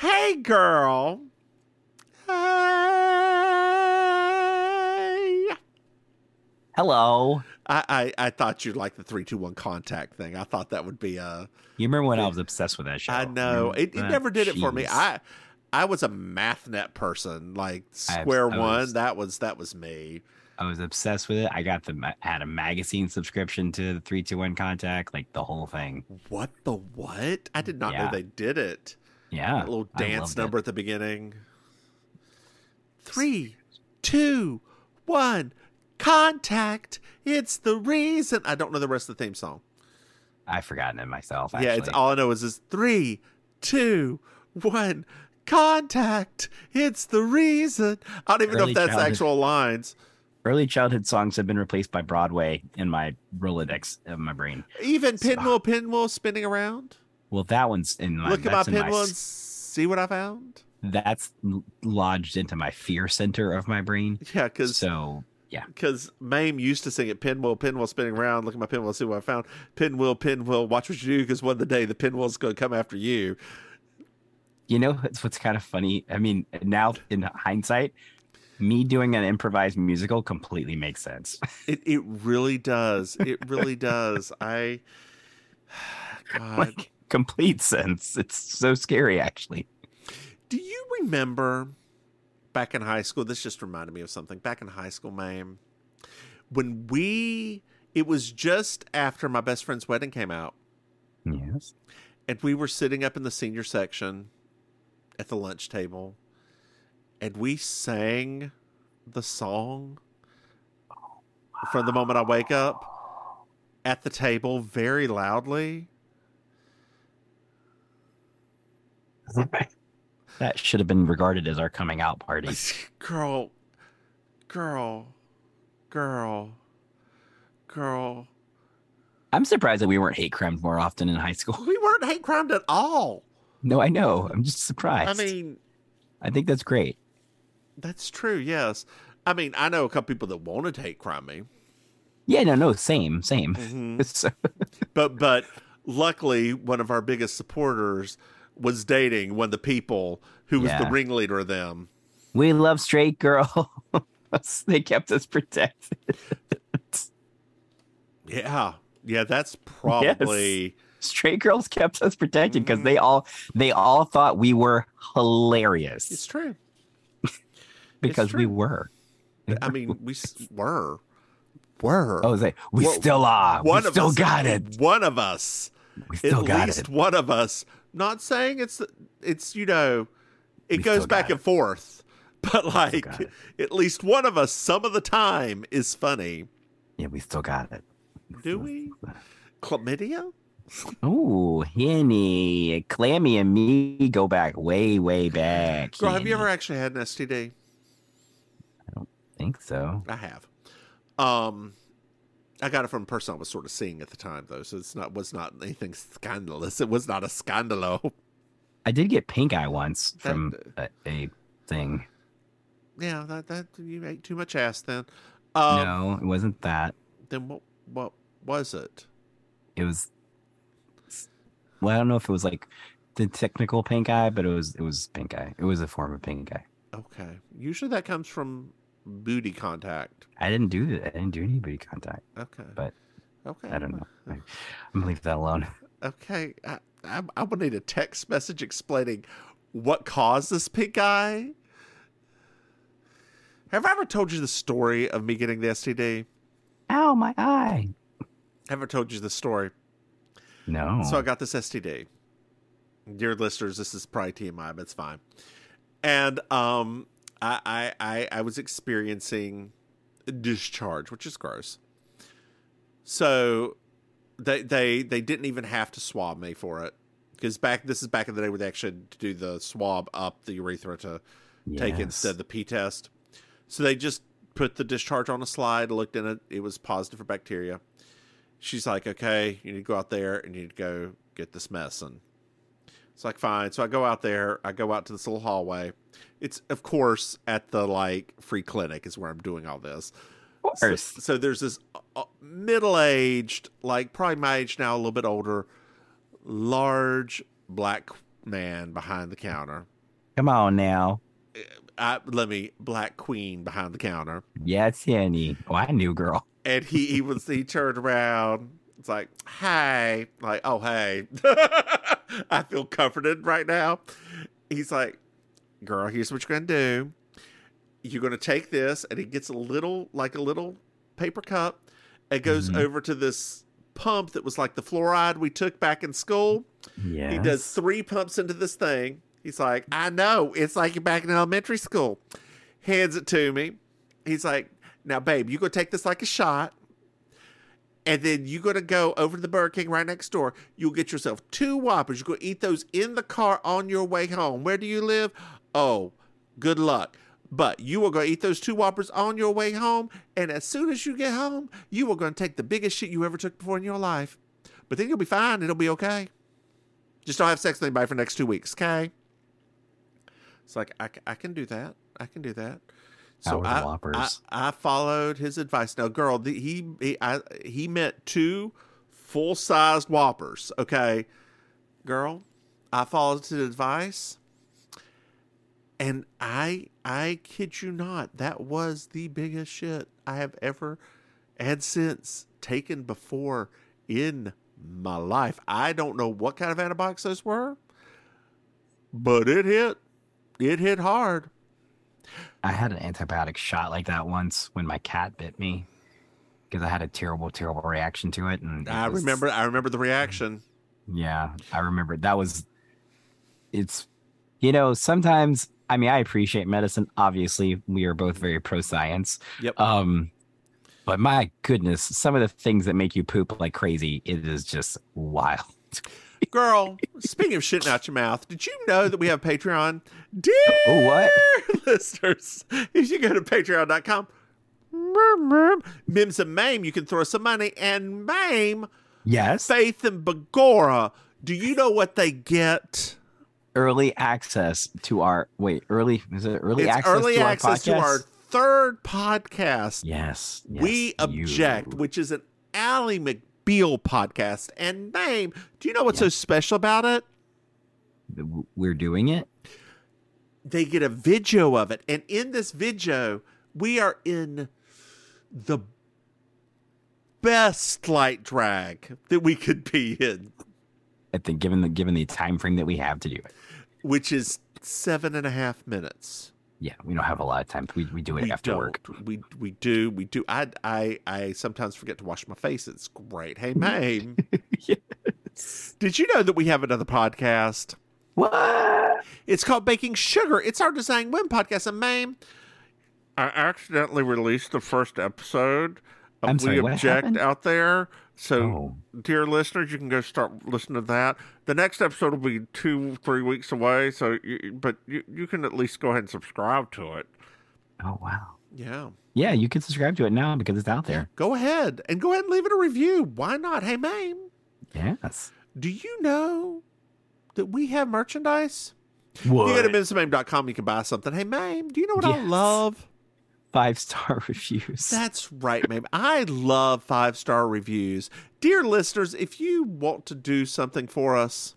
Hey, girl. Hey. Hello. I thought you'd like the 3-2-1 contact thing. I thought that would be You remember when I was obsessed with that I show? know. Remember It that? never did it for me. Jeez. I was a MathNet person. Like I, square I one, was that was me. I was obsessed with it. Had a magazine subscription to the 321 Contact, like the whole thing. What the what? I did not know Yeah. they did it. That Yeah. little I dance loved it. number at the beginning. 3, 2, 1, contact. It's the reason. I don't know the rest of the theme song. I've forgotten it myself, Yeah, it's actually. all I know is this 3, 2, 1, contact. It's the reason. I don't even know if Early that's childhood actual lines. early childhood songs have been replaced by Broadway in my Rolodex of my brain. Even So, pinwheel spinning around. well, that one's in my Look at my that's in my pinwheel and see what I found. that's lodged into my fear center of my brain. Yeah, because So yeah. Maim used to sing it. Pinwheel spinning around. Look at my pinwheel, see what I found. Pinwheel, watch what you do, because one of the day the pinwheel's going to come after you. You know what's kind of funny? I mean, now in hindsight, me doing an improvised musical completely makes sense. It really does. It really does. God. Like complete sense. It's so scary, actually. Do you remember back in high school? This just reminded me of something. Back in high school, Maim, when it was just after my best friend's wedding came out, Yes. and we were sitting up in the senior section at the lunch table, and we sang the song From the Moment I Wake Up at the table very loudly. That should have been regarded as our coming out party. Girl, girl, girl, girl. I'm surprised that we weren't hate crimed more often in high school. We weren't hate crimed at all. No, I know. I'm just surprised. I mean, I think that's great. that's true, yes. I mean, I know a couple people that wanted to hate crime me. Yeah, no, same. Mm-hmm. So, But luckily, one of our biggest supporters was dating one of the people who was the yeah. ringleader of them. We love straight girl. They kept us protected. Yeah. Yeah, that's probably... Straight girls kept us protected because Mm-hmm. they all thought we were hilarious. It's true. Because true. we were. I mean, we were. I was like, we Well, still are. We One of still us, got it. One of us. We still At got least it. one of us. Not saying it's it We goes still back got and forth, but like got it. at least one of us some of the time is funny. Yeah, we still got it. Do we? Chlamydia? Oh, Henny, Clammy and me go back way, way back. Girl, have you Henny. ever actually had an STD? I don't think so. I have. I got it from a person I was sort of seeing at the time, though, so was not anything scandalous. It was not a scandalo. I did get pink eye once from a thing. Yeah, that you ate too much ass then. No, it wasn't that. Then what was it? It was. Well, I don't know if it was like the technical pink eye, but it was pink eye. It was a form of pink eye. Okay. Usually that comes from booty contact. I didn't do that. I didn't do any booty contact. Okay. But Okay. I don't know. I'm gonna leave that alone. Okay. I would need a text message explaining what caused this pink eye. Have I ever told you the story of me getting the STD? Ow, my eye. Have I ever told you the story? No. So I got this STD. Dear listeners, this is probably TMI, but it's fine. And I was experiencing discharge, which is gross. So they didn't even have to swab me for it, because this is back in the day where they actually had to do the swab up the urethra to take it instead of the P test. So they just put the discharge on a slide, looked in it. It was positive for bacteria. She's like, okay, you need to go out there and you need to go get this medicine. It's like, fine. So I go out there. I go out to this little hallway. It's, of course, at the, like, free clinic is where I'm doing all this. Of course. So there's this middle-aged, like, probably my age now, a little bit older, large black man behind the counter. Come on now. Black Queen behind the counter. Yes, Annie. Oh, I knew, girl. And he turned around. It's like, hey, like, oh, hey. I feel comforted right now. He's like, girl, here's what you're going to do. You're going to take this, and he gets a little paper cup. It goes over to this pump that was like the fluoride we took back in school. Yes. He does 3 pumps into this thing. He's like, I know. It's like you're back in elementary school. Hands it to me. He's like, now, babe, you're going to take this like a shot. And then you're going to go over to the Burger King right next door. You'll get yourself 2 Whoppers. You're going to eat those in the car on your way home. Where do you live? Oh, good luck. But you are going to eat those 2 Whoppers on your way home. And as soon as you get home, you are going to take the biggest shit you ever took before in your life. But then you'll be fine. It'll be okay. Just don't have sex with anybody for the next 2 weeks, okay? It's like, I can do that. I can do that. So I followed his advice. Now, girl, he meant 2 full-sized Whoppers, okay? Girl, I followed his advice. And I kid you not, that was the biggest shit I have ever and since taken before in my life. I don't know what kind of antibiotics those were, but it hit hard. I had an antibiotic shot like that once when my cat bit me because I had a terrible, terrible reaction to it. And I remember the reaction. Yeah, I remember it's, sometimes, I mean, I appreciate medicine. Obviously, we are both very pro science. Yep. But my goodness, some of the things that make you poop like crazy, it is just wild. Girl, speaking of shitting out your mouth, did you know that we have Patreon? Dear what? listeners, if you go to patreon.com, Mims and Maim, you can throw us some money. And Maim, yes, Faith and Begora, do you know what they get? Early access to our early access to our 3rd podcast. Yes, We Object, which is an Ally McBeal podcast. And Maim, do you know what's so special about it? We're doing it. They get a video of it, and in this video, we are in the best light drag that we could be in. I think given the time frame that we have to do it, which is 7.5 minutes. Yeah, we don't have a lot of time. We do it after work. We do. I sometimes forget to wash my face. It's great. Hey, Maim. Yes. Did you know that we have another podcast? What? It's called Baking Sugar. It's our Design Win podcast. And Maim, I accidentally released the first episode of We Object out there. So, dear listeners, you can go start listening to that. The next episode will be 2-3 weeks away. So, but you can at least go ahead and subscribe to it. Oh, wow. Yeah. Yeah, you can subscribe to it now because it's out there. Yeah, go ahead and leave it a review. Why not? Hey, Maim. Yes. Do you know that we have merchandise? What? You go to mimsmaim.com, you can buy something. Hey, Maim, do you know what I love? 5-star reviews. That's right, Maim. I love 5-star reviews. Dear listeners, if you want to do something for us,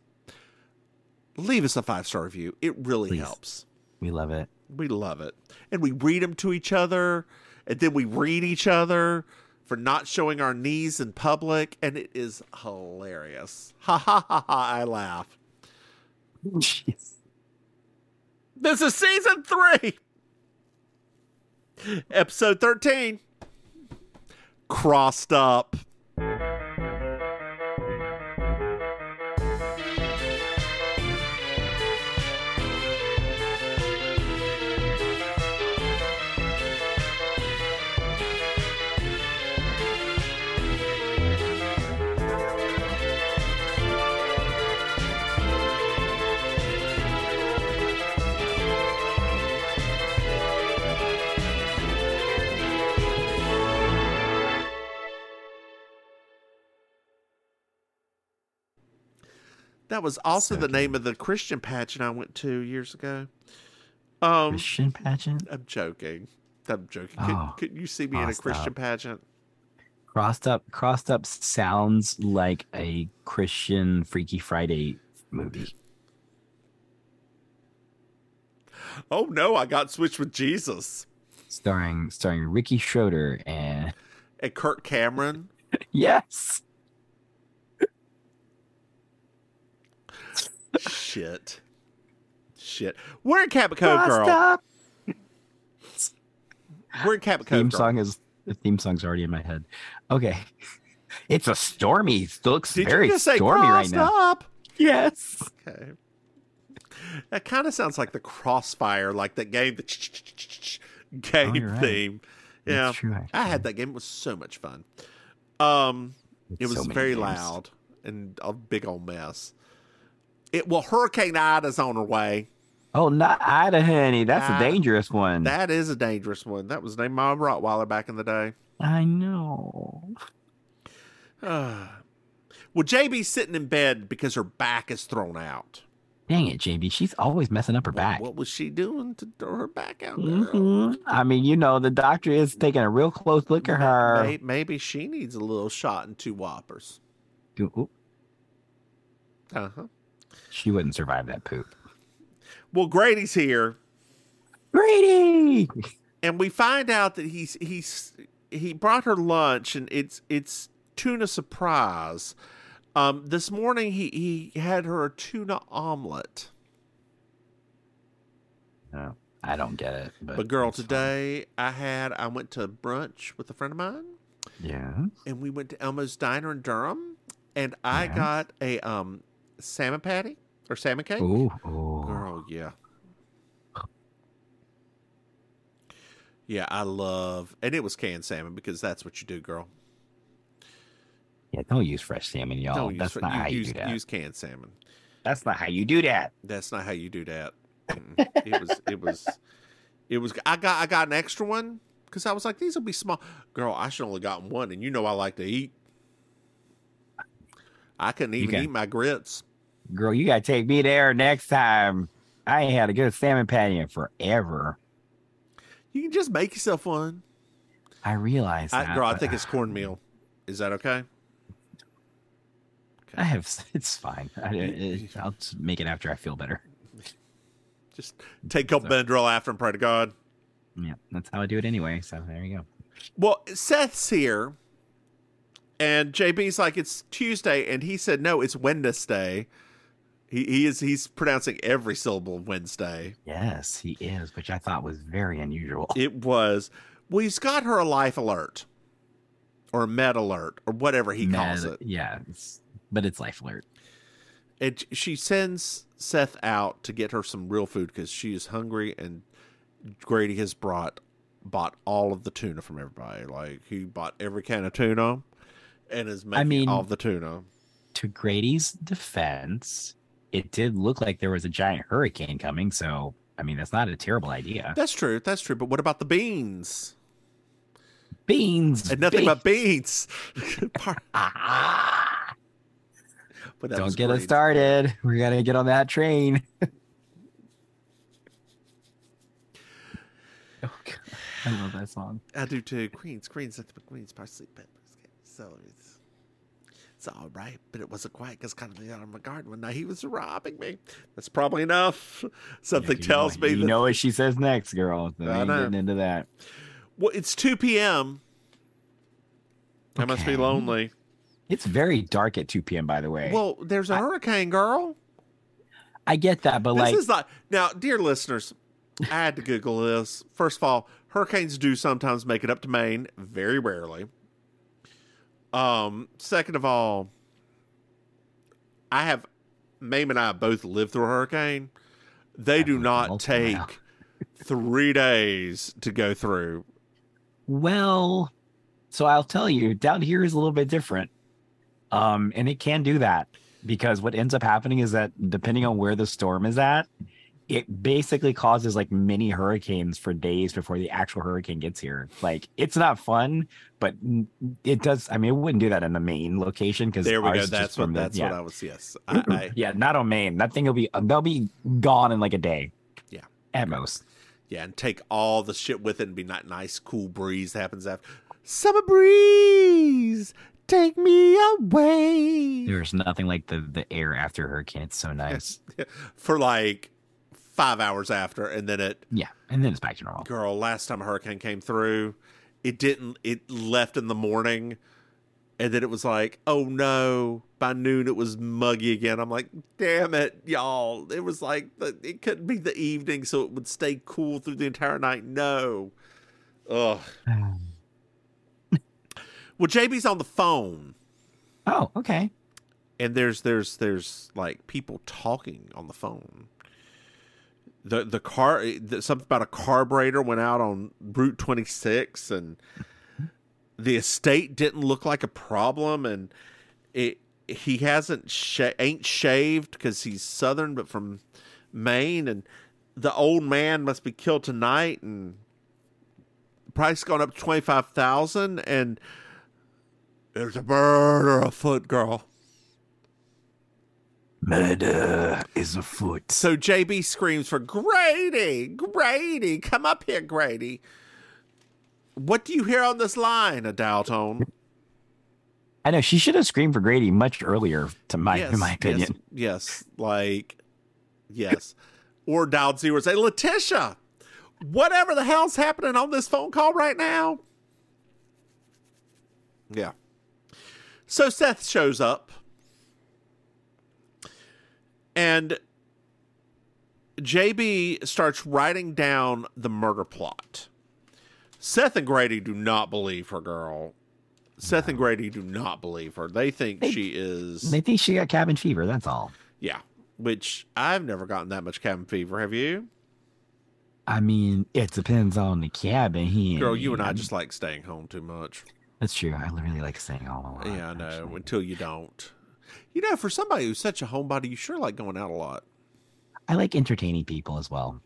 leave us a 5-star review. It really helps. We love it. We love it. And we read them to each other, and then we read each other for not showing our knees in public, and it is hilarious. Ha ha ha ha, I laugh. Jeez. This is season 3. Episode 13. Crossed Up. That was also the name of the Christian pageant I went to years ago. Christian pageant? I'm joking. Could you see me in a Christian pageant? Crossed Up sounds like a Christian Freaky Friday movie. Oh no, I got switched with Jesus. starring Ricky Schroeder and And Kirk Cameron. yes. Shit. We're in Cabot Cove, Crossed girl. up. We're in Cabot Cove, girl. The theme song's already in my head. Okay. It's a stormy. It looks Did very you just say stormy right crossed now. up? Yes. Okay. That kind of sounds like the Crossfire, like that game, the game you're right. theme. Yeah, That's true, I had that game. It was so much fun. It was so many very games. loud and a big old mess. Hurricane Ida's on her way. Oh, not Ida, honey. That's a Ida. dangerous one. That is a dangerous one. That was named my Rottweiler back in the day. I know. Well, JB's sitting in bed because her back is thrown out. Dang it, JB. She's always messing up her back. What was she doing to throw her back out, girl? Mm-hmm. I mean, the doctor is taking a real close look at her. Maybe she needs a little shot and 2 whoppers. Ooh. Uh-huh. She wouldn't survive that poop. Well, Grady's here. Grady! And we find out that he brought her lunch, and it's tuna surprise. This morning he had her a tuna omelet. No, I don't get it. But girl, today I went to brunch with a friend of mine. Yeah. And we went to Elmo's Diner in Durham, and I got a salmon patty or salmon cake. Ooh. Girl, yeah. Yeah, I love, and it was canned salmon because that's what you do, girl. Yeah, don't use fresh salmon, y'all. Don't That's not how you do that. Use canned salmon. That's not how you do that. That's not how you do that. It was. I got an extra one because I was like, these will be small. Girl, I should only gotten one, and I like to eat. I couldn't even eat my grits. Girl, you gotta take me there next time. I ain't had a good salmon patty in forever. You can just make yourself one. I realize that. Girl, I think it's cornmeal. Is that okay? It's fine. I'll just make it after I feel better. Just take a couple Benadryl after and pray to God. Yeah, that's how I do it anyway. So there you go. Well, Seth's here, and JB's like, it's Tuesday, and he said, no, it's Wednesday. He's pronouncing every syllable of Wednesday. Yes, he is, which I thought was very unusual. It was. Well, he's got her a life alert, or a med alert, or whatever he calls it. Yeah, but it's life alert. And she sends Seth out to get her some real food because she is hungry, and Grady has bought all of the tuna from everybody. Like, he bought every can of tuna and is making all of the tuna. To Grady's defense, it did look like there was a giant hurricane coming, so I mean that's not a terrible idea. That's true. But what about the beans? Beans And nothing but beans. But don't get us started. We gotta get on that train. Oh, God. I love that song. I do too. Queens, nothing but queens, parsley, peppers, celery. It's all right, but it wasn't quite because kind of out of my garden one night he was robbing me. That's probably enough. Something tells me. You know what she says next, girl. I ain't getting into that. Well, it's 2 p.m. I must be lonely. It's very dark at 2 p.m., by the way. Well, there's a hurricane, girl. I get that, but this is not. Now, dear listeners, I had to Google this. First of all, hurricanes do sometimes make it up to Maine, very rarely. Second of all, Maim and I both lived through a hurricane. They do not take 3 days to go through. Well, so I'll tell you, down here is a little bit different. And it can do that because what ends up happening is that depending on where the storm is at, it basically causes like mini hurricanes for days before the actual hurricane gets here. Like, it's not fun, but it does. I mean, it wouldn't do that in the main location because there we go. That's what I was. Yes. Yeah, not on Maine. That thing they'll be gone in like a day. Yeah, at most. Yeah, and take all the shit with it and be not nice, cool breeze that happens after. Summer breeze, take me away. There's nothing like the air after a hurricane. It's so nice. For like 5 hours after, and then Yeah, and then it's back to normal. girl, last time a hurricane came through, it left in the morning, and then it was like, oh no, by noon it was muggy again. I'm like, damn it, y'all. It was like, it couldn't be the evening so it would stay cool through the entire night. No. Ugh. Well, JB's on the phone. Oh, okay. And there's like people talking on the phone. The car, something about a carburetor went out on Route 26, and the estate didn't look like a problem, and he ain't shaved because he's Southern, but from Maine, and the old man must be killed tonight, and the price gone up to $25,000, and there's a murder afoot, girl. Murder is afoot. So JB screams for Grady, Grady, come up here, Grady. What do you hear on this line, a dial tone? I know she should have screamed for Grady much earlier, in my opinion. Yes. Or dialed 0 and say, Letitia, whatever the hell's happening on this phone call right now. Yeah. So Seth shows up, and JB starts writing down the murder plot. Seth and Grady do not believe her, girl. Seth and Grady do not believe her. They think she is... They think she got cabin fever, that's all. Yeah, which I've never gotten that much cabin fever. Have you? I mean, it depends on the cabin. Girl, you and I just like staying home too much. That's true. I really like staying home a lot. Yeah, I know. Actually. Until you don't. You know, for somebody who's such a homebody, you sure like going out a lot. I like entertaining people as well.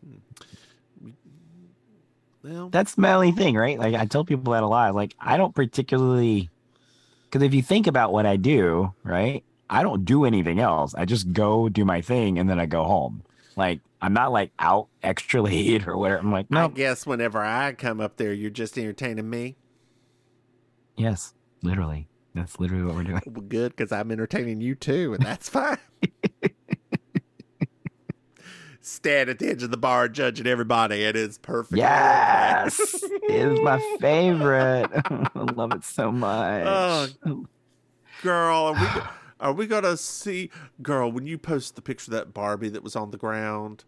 Well, that's my only thing, right? Like, I tell people that a lot. Like, I don't particularly, because if you think about what I do, right? I don't do anything else. I just go do my thing and then I go home. Like, I'm not like out extra late or whatever. I'm like, no. I guess whenever I come up there, you're just entertaining me. Yes, literally. That's literally what we're doing. Well, good, because I'm entertaining you too, and that's fine. Stand at the edge of the bar judging everybody. It is perfect. Yes, it is my favorite. I love it so much. Oh, girl, are we gonna see? Girl, when you post the picture of that Barbie that was on the ground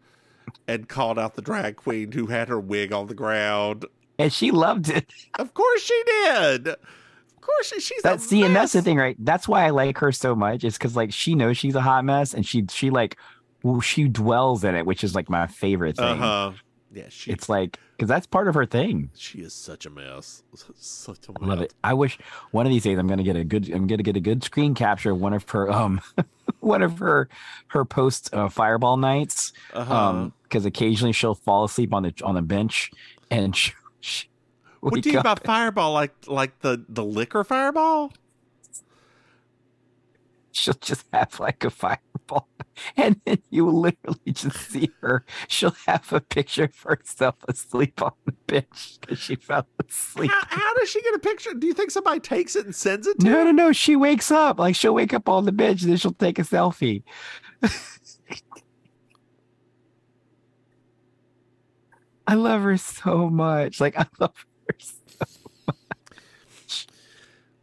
and called out the drag queen who had her wig on the ground, and she loved it. Of course she did. Of course she's that's a mess. And that's the thing, right? That's why I like her so much. Is because like she knows she's a hot mess, and she like. Well, she dwells in it, which is like my favorite thing. Yeah, it's like because that's part of her thing. She is such a mess. Such a mess. I love it. I wish one of these days I'm gonna get a good screen capture of one of her her post fireball nights. Because occasionally she'll fall asleep on the bench and what do you about fireball? Like the liquor fireball? She'll just have like a fireball, and then you literally just see her. She'll have a picture of herself asleep on the bench because she fell asleep. How does she get a picture? Do you think somebody takes it and sends it to her? No. She wakes up. Like, she'll wake up on the bench, and then she'll take a selfie. I love her so much. Like, I love her so much.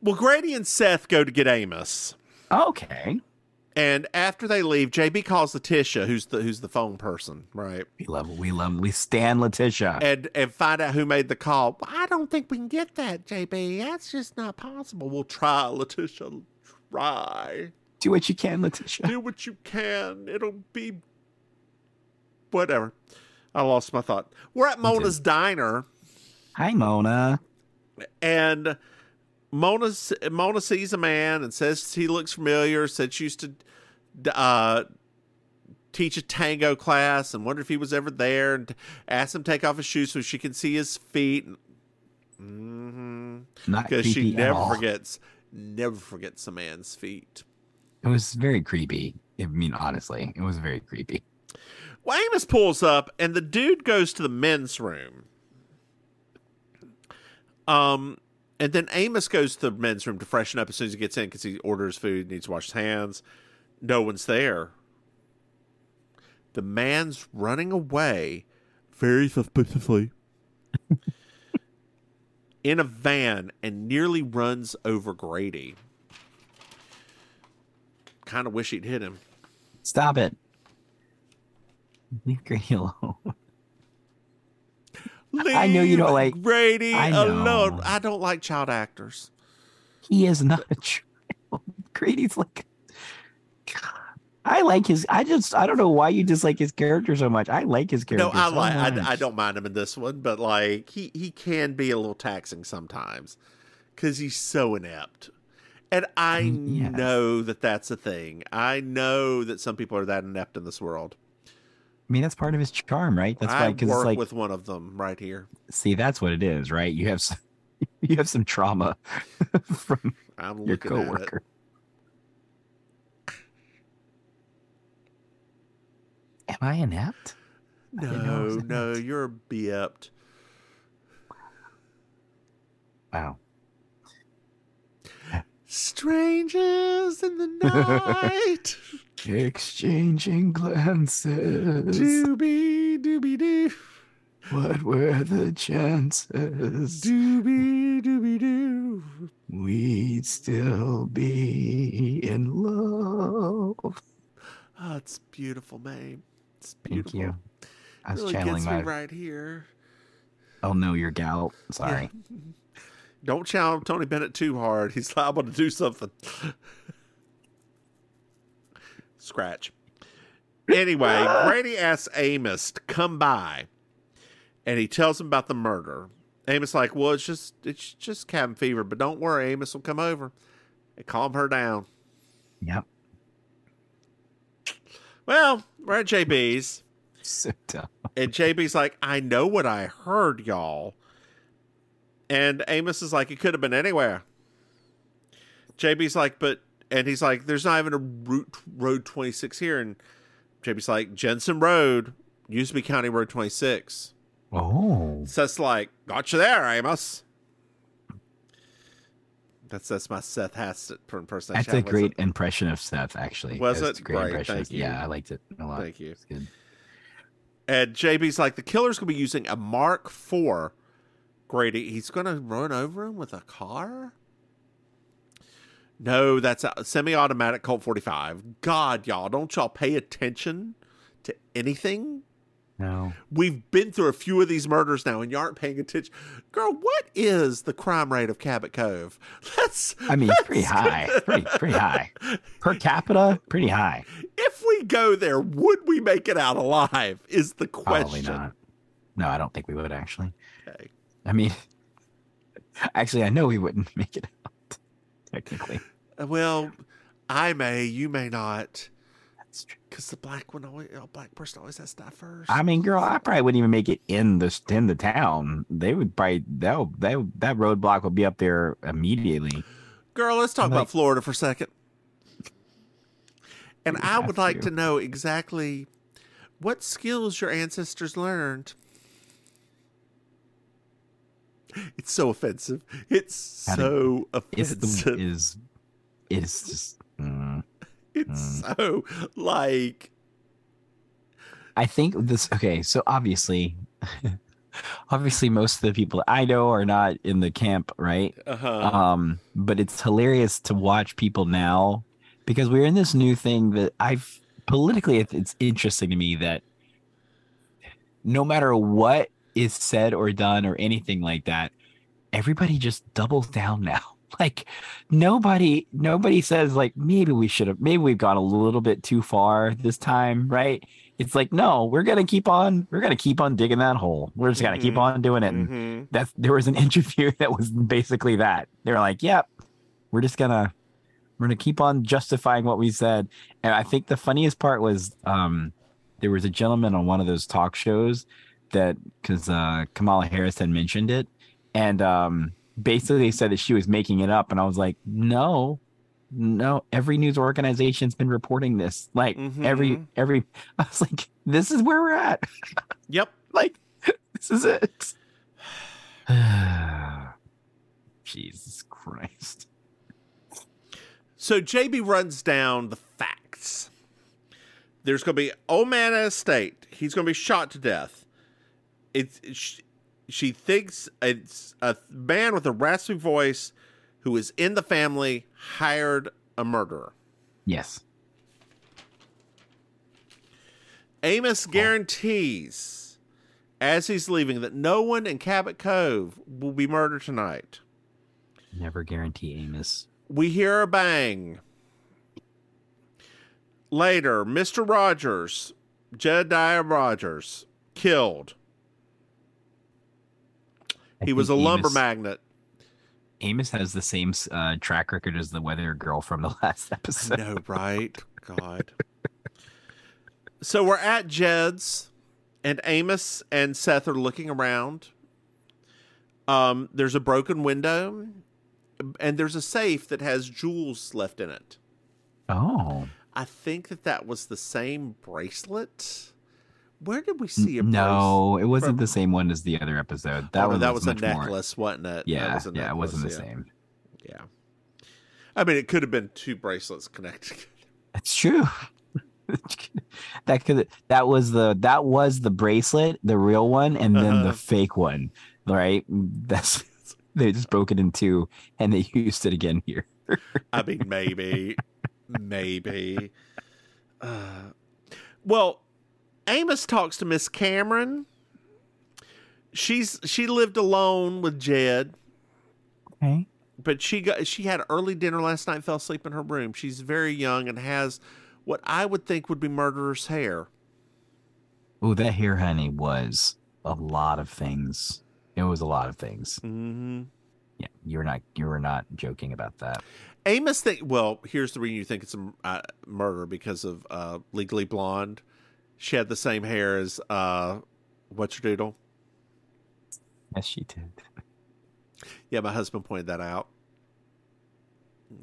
Well, Grady and Seth go to get Amos. Okay. And after they leave, JB calls Letitia, who's the phone person, right? We stand Letitia. And find out who made the call. I don't think we can get that, JB. That's just not possible. We'll try, Letitia. Try. Do what you can, Letitia. Do what you can. It'll be whatever. I lost my thought. We're at Mona's diner. Hi, Mona. And Mona sees a man and says he looks familiar, said she used to teach a tango class and wondered if he was ever there, and asked him to take off his shoes so she can see his feet. Because she never forgets a man's feet. It was very creepy. I mean, honestly, it was very creepy. Well, Amos pulls up and the dude goes to the men's room. And then Amos goes to the men's room to freshen up as soon as he gets in because he orders food, needs to wash his hands. No one's there. The man's running away very suspiciously in a van and nearly runs over Grady. Kind of wish he'd hit him. Stop it. Leave Grady alone. I know you don't like Grady alone. I don't like child actors. He is not a child. Grady's like, I like his. I don't know why you dislike his character so much. I like his character. No, I don't mind him in this one, but like he can be a little taxing sometimes because he's so inept. And I know that that's a thing. I know that some people are that inept in this world. I mean, that's part of his charm, right? That's why, because work it's like, with one of them right here. See, that's what it is, right? You have some trauma from your coworker. Am I inept? No, you're beept. Wow. Strangers in the night. Exchanging glances. Doobie-doo. What were the chances? Doobie-doo. We'd still be in love. Oh, it's beautiful, Maim. It's beautiful. Thank you. I was really channeling gets me right here. Oh no, your gout. Sorry. Yeah. Don't channel Tony Bennett too hard. He's liable to do something. Scratch. Anyway, Grady asks Amos to come by, and he tells him about the murder. Amos like, well, it's just cabin fever, but don't worry, Amos will come over and calm her down. Yep. Well, we're at JB's. So dumb. And JB's like, I know what I heard, y'all. And Amos is like, it could have been anywhere. JB's like, and he's like, there's not even a road 26 here. And JB's like, Jensen Road used to be County Road 26. Oh. Seth's like, got you there, Amos. That's my Seth Hassett impersonation. That's a great impression of Seth, actually. Was it? Great. Thank you. Yeah, I liked it a lot. Thank you. It's good. And JB's like, the killer's going to be using a Mark IV. Grady, he's going to run over him with a car? No, that's a semi-automatic Colt 45. God, y'all, don't y'all pay attention to anything? No. We've been through a few of these murders now, and you aren't paying attention. Girl, what is the crime rate of Cabot Cove? Pretty high. Pretty high. Per capita, pretty high. If we go there, would we make it out alive, is the question. Probably not. No, I don't think we would, actually. Okay. I mean, actually, I know we wouldn't make it out, technically. Well, I may, you may not. That's true. Because the black person always has to die first. I mean, girl, I probably wouldn't even make it in the town. They would probably that roadblock would be up there immediately. Girl, let's talk about Florida for a second. And I would like to know exactly what skills your ancestors learned. It's so offensive. It's so offensive. It's just. It's so like. I think this. Okay, so obviously, most of the people I know are not in the camp, right? But it's hilarious to watch people now because we're in this new thing that politically, it's interesting to me that no matter what is said or done or anything like that, everybody just doubles down now. Like nobody says like maybe we've gone a little bit too far this time, right? It's like, no, we're gonna keep on digging that hole. We're just gonna keep on doing it. And there was an interview that was basically that. They were like, yep, we're gonna keep on justifying what we said. And I think the funniest part was there was a gentleman on one of those talk shows that because Kamala Harris had mentioned it, and basically said that she was making it up. And I was like, no, every news organization's been reporting this. Like every, I was like, this is where we're at. Yep. Like, this is it. Jesus Christ. So JB runs down the facts. There's going to be old man at a estate. He's going to be shot to death. She thinks it's a man with a raspy voice who is in the family hired a murderer. Yes. Amos guarantees, as he's leaving, that no one in Cabot Cove will be murdered tonight. Never guarantee, Amos. We hear a bang. Later, Mr. Rogers, Jedediah Rogers, killed. He was a lumber magnate. Amos has the same track record as the weather girl from the last episode. I know, right? God. So we're at Jed's, and Amos and Seth are looking around. There's a broken window, and there's a safe that has jewels left in it. Oh. I think that was the same bracelet. Where did we see a bracelet? No, it wasn't the same one as the other episode. That was a necklace, wasn't it? Yeah, it wasn't the same. Yeah. I mean, it could have been two bracelets connected. That's true. that was the bracelet, the real one, and then the fake one, right? They just broke it in two, and they used it again here. I mean, maybe. Well, Amos talks to Miss Cameron. She lived alone with Jed. Okay. But she had early dinner last night and fell asleep in her room. She's very young and has what I would think would be murderer's hair. Oh, that hair, honey, was a lot of things. It was a lot of things. Mm-hmm. Yeah, you were not joking about that. Amos here's the reason you think it's a murder, because of Legally Blonde. She had the same hair as what's your doodle? Yes, she did. Yeah, my husband pointed that out.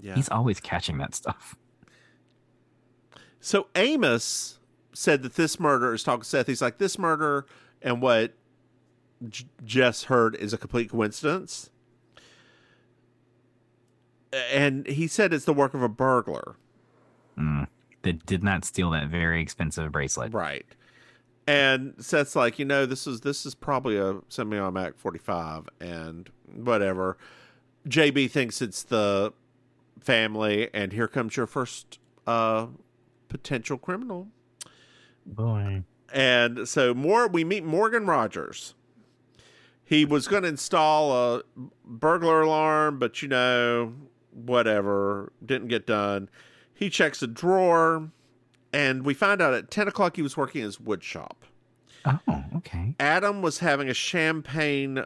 Yeah, he's always catching that stuff. So Amos said that this murder is talking to Seth. He's like, this murder and what Jess heard is a complete coincidence. And he said it's the work of a burglar. That did not steal that very expensive bracelet. Right. And Seth's like, this is probably a semi-automatic 45 and whatever. JB thinks it's the family, and here comes your first potential criminal. Boy. And so we meet Morgan Rogers. He was going to install a burglar alarm, but whatever, didn't get done. He checks a drawer, and we find out at 10 o'clock he was working in his wood shop. Oh, okay. Adam was having a champagne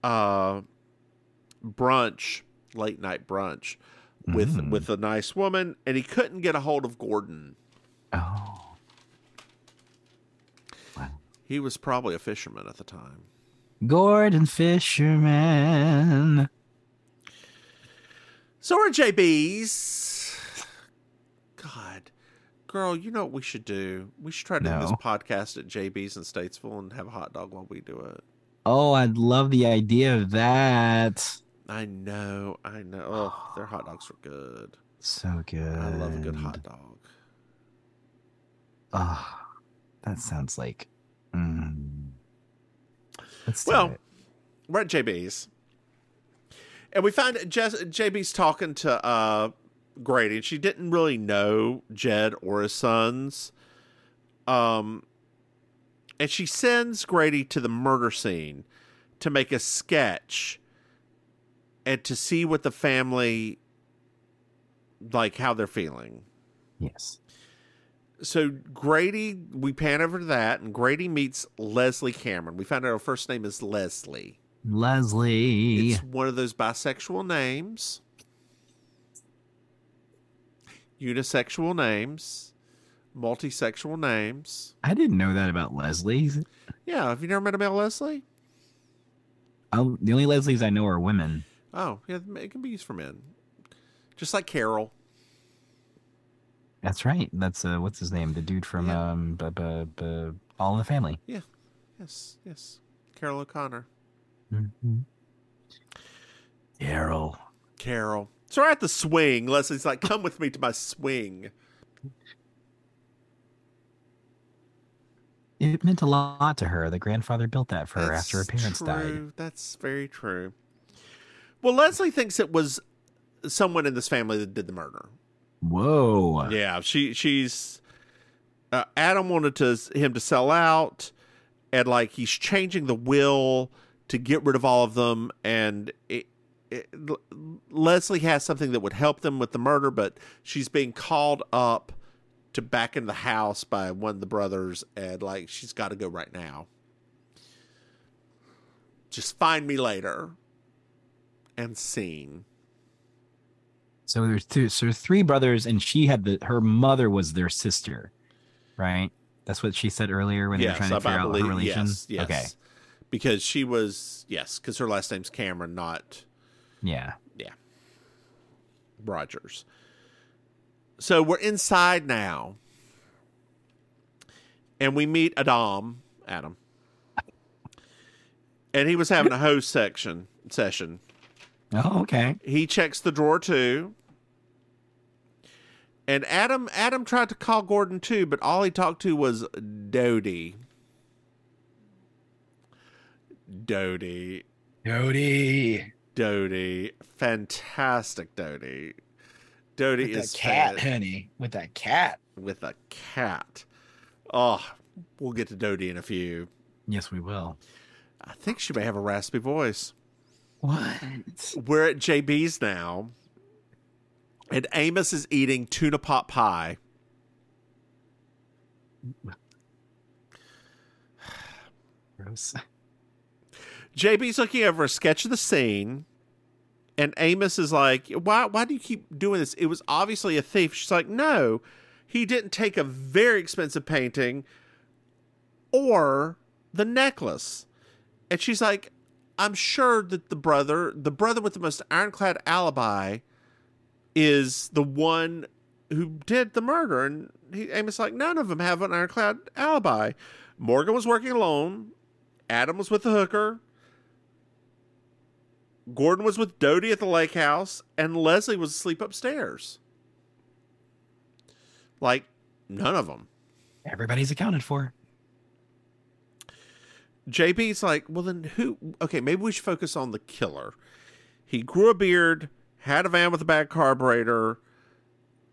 brunch, late night brunch, with a nice woman, and he couldn't get a hold of Gordon. Oh. Wow. He was probably a fisherman at the time. Gordon Fisherman. So are JB's. God. Girl, you know what we should do? We should try to do this podcast at JB's in Statesville and have a hot dog while we do it. Oh, I'd love the idea of that. I know. Oh, their hot dogs are good. So good. I love a good hot dog. Oh, that sounds like... Well, we're at JB's. And we find JB's talking to Grady, and she didn't really know Jed or his sons. And she sends Grady to the murder scene to make a sketch and to see what the family, how they're feeling. Yes. So Grady, we pan over to that, and Grady meets Leslie Cameron. We found out her first name is Leslie. Leslie. It's one of those bisexual names. Unisexual names. Multisexual names. I didn't know that about Leslie's. Yeah, have you never met a male Leslie? Oh, the only Leslies I know are women. Oh, yeah, it can be used for men. Just like Carol. That's right. That's what's his name? The dude from All in the Family. Yeah. Yes. Carol O'Connor. Mm-hmm. Carol. So we're at the swing. Leslie's like, come with me to my swing. It meant a lot to her. The grandfather built that for her after her That's parents died. true. That's very true. Well, Leslie thinks it was someone in this family that did the murder. Whoa. Yeah, she's Adam wanted him to sell out, and like he's changing the will to get rid of all of them, and Leslie has something that would help them with the murder, but she's being called up to back in the house by one of the brothers, and like she's got to go right now. Just find me later. And scene. So there's two, so there's three brothers, and she had her mother was their sister, right? That's what she said earlier when they were trying to figure out her relation. Yes. Okay. Because she was, because her last name's Cameron, not Yeah. Rogers. So we're inside now. And we meet Adam. And he was having a host session. Oh, okay. He checks the drawer too. And Adam tried to call Gordon too, but all he talked to was Dodie. Fantastic Dodie. Dodie is cat, honey. With that cat. With a cat. Oh, we'll get to Dodie in a few. Yes, we will. I think she may have a raspy voice. What? We're at JB's now, and Amos is eating tuna pot pie. Gross. JB's looking over a sketch of the scene, and Amos is like, why do you keep doing this? It was obviously a thief. She's like, no, he didn't take a very expensive painting or the necklace. And she's like, I'm sure that the brother with the most ironclad alibi is the one who did the murder. And Amos like, none of them have an ironclad alibi. Morgan was working alone. Adam was with the hooker. Gordon was with Dodie at the lake house. And Leslie was asleep upstairs. Like, none of them. Everybody's accounted for. JB's like, well, then who? Okay, maybe we should focus on the killer. He grew a beard, had a van with a bad carburetor,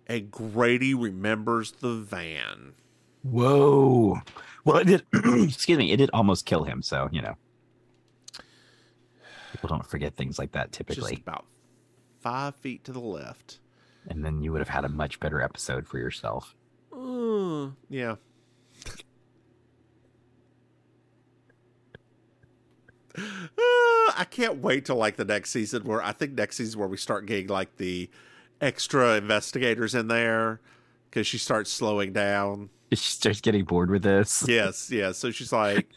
and Grady remembers the van. Whoa. Well, it did, excuse me, it did almost kill him, so, you know. People don't forget things like that typically. Just about 5 feet to the left. And then you would have had a much better episode for yourself. Yeah. I can't wait till like the next season where we start getting like the extra investigators in there because she starts slowing down. She starts getting bored with this. Yes. So she's like,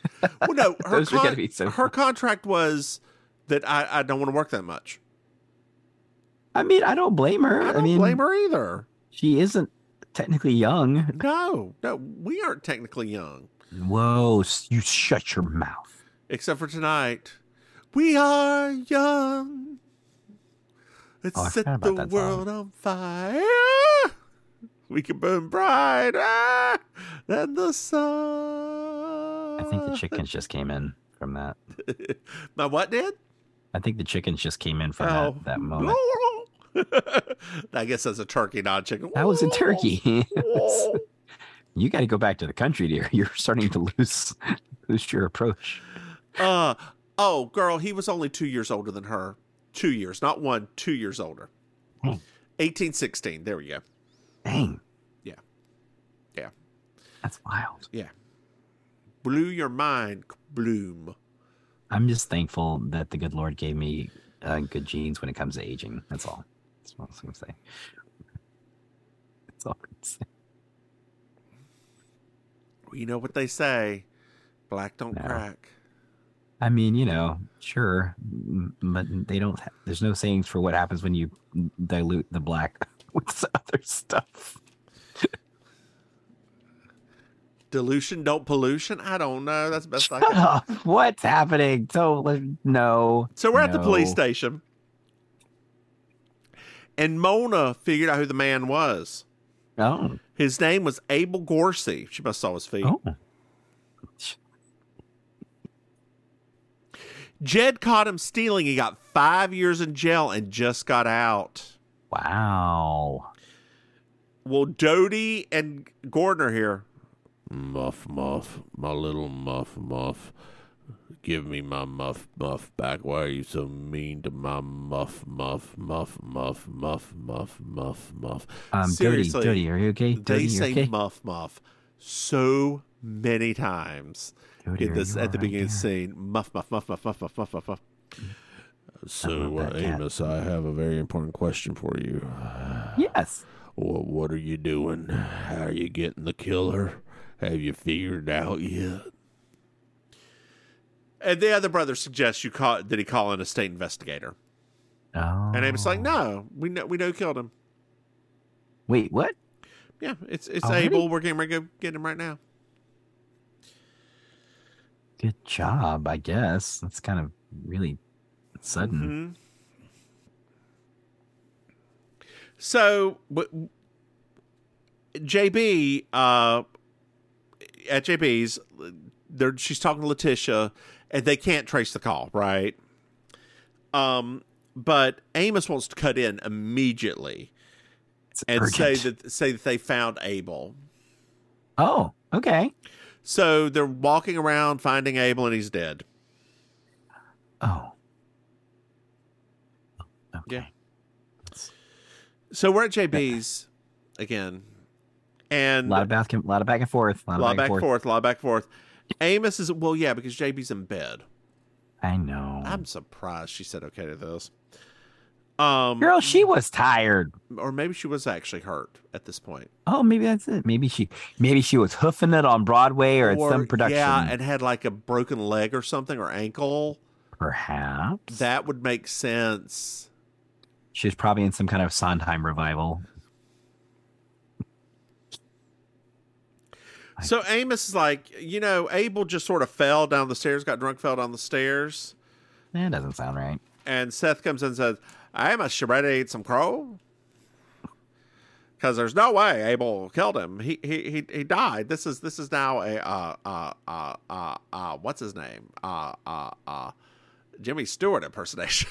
well, no, her contract was that I don't want to work that much. I mean, I don't blame her. I don't blame her either. She isn't technically young. No, we aren't technically young. Whoa, you shut your mouth. Except for tonight. We are young. Let's set the world on fire. We can burn brighter than the sun. I think the chickens just came in from that. My what did? I think the chickens just came in from that moment. I guess that's a turkey, not a chicken. That was a turkey. You got to go back to the country, dear. You're starting to lose your approach. Oh, girl, he was only 2 years older than her. 2 years, not 1, 2 years older. 1816. There we go. Dang. Yeah. That's wild. Yeah. Blew your mind, Bloom. I'm just thankful that the good Lord gave me good genes when it comes to aging. That's all. That's what I was going to say. That's all I'm going to say. Well, you know what they say. Black don't crack. I mean, you know, sure, but they don't. There's no sayings for what happens when you dilute the black with other stuff. Dilution, don't pollution. I don't know. That's the best I can. Shut up. What's happening? So no. So we're at the police station, and Mona figured out who the man was. Oh, his name was Abel Gorsey. She must saw his feet. Oh, Jed caught him stealing. He got 5 years in jail and just got out. Wow. Well, Dodie and Gordon are here. Muff, muff, my little muff, muff. Give me my muff, muff back. Why are you so mean to my muff, muff, muff, muff, muff, muff, muff, muff? Seriously, Dodie, are you okay? They Dodie, say okay? muff, muff so many times Dodie, in this at the beginning of the scene. Muff, muff, muff, muff, muff, muff, muff, muff, muff. So, Amos, I have a very important question for you. Yes. What are you doing? How are you getting the killer? Have you figured it out yet? And the other brother suggests that he call in a state investigator. Oh. And Amos like, no, we know who killed him. Wait, what? Yeah, it's Already? Abel. We're getting ready to go get him right now. Good job, I guess. That's kind of really sudden. Mm-hmm. So, JB, at JB's, she's talking to Letitia, and they can't trace the call, right? But Amos wants to cut in immediately and say that they found Abel. Oh, okay. So they're walking around finding Abel, and he's dead. Oh. Okay. Yeah. So we're at JB's again, and A lot of back and forth. a lot of back and forth. Amos is because JB's in bed. I know. I'm surprised she said okay to this. Girl, she was tired. Or maybe she was actually hurt at this point. Oh, maybe that's it. Maybe she was hoofing it on Broadway or at some production. Yeah, and had like a broken leg or something or ankle. Perhaps. That would make sense. She was probably in some kind of Sondheim revival. So Amos is like, Abel just sort of fell down the stairs, got drunk, fell down the stairs. That doesn't sound right. And Seth comes in and says, Amos, you ready to eat some crow? Because there's no way Abel killed him. He died. This is now a what's his name? Jimmy Stewart impersonation.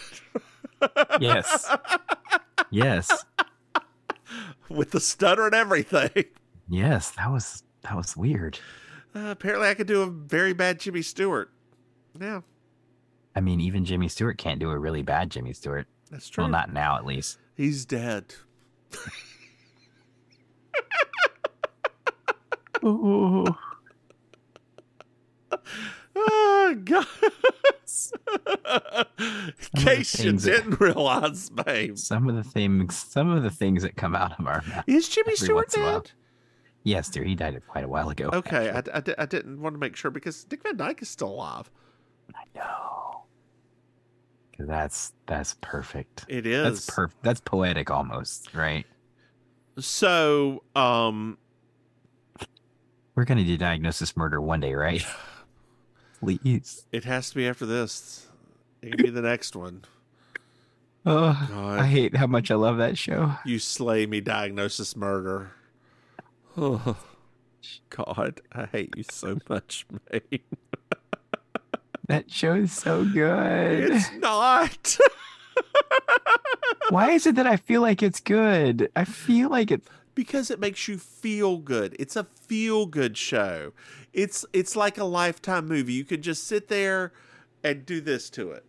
Yes. Yes. With the stutter and everything. Yes, that was weird. Apparently I could do a very bad Jimmy Stewart. Yeah. I mean, even Jimmy Stewart can't do a really bad Jimmy Stewart. That's true. Well, not now, at least. He's dead. Oh, God. In case you didn't realize, babe. Some of the things that come out of our mouth. Is Jimmy Stewart dead? Yes, dear. He died quite a while ago. Okay, I didn't want to make sure because Dick Van Dyke is still alive. I know. That's perfect. It is. That's perfect. That's poetic almost, right? So, we're gonna do diagnosis murder one day, right? Please. It has to be after this. It can be the next one. Oh, God. I hate how much I love that show. You slay me, diagnosis murder. Oh, God, I hate you so much, mate. That show is so good. It's not. Why is it that I feel like it's good? I feel like it's because it makes you feel good. It's a feel-good show. It's like a Lifetime movie. You could just sit there and do this to it.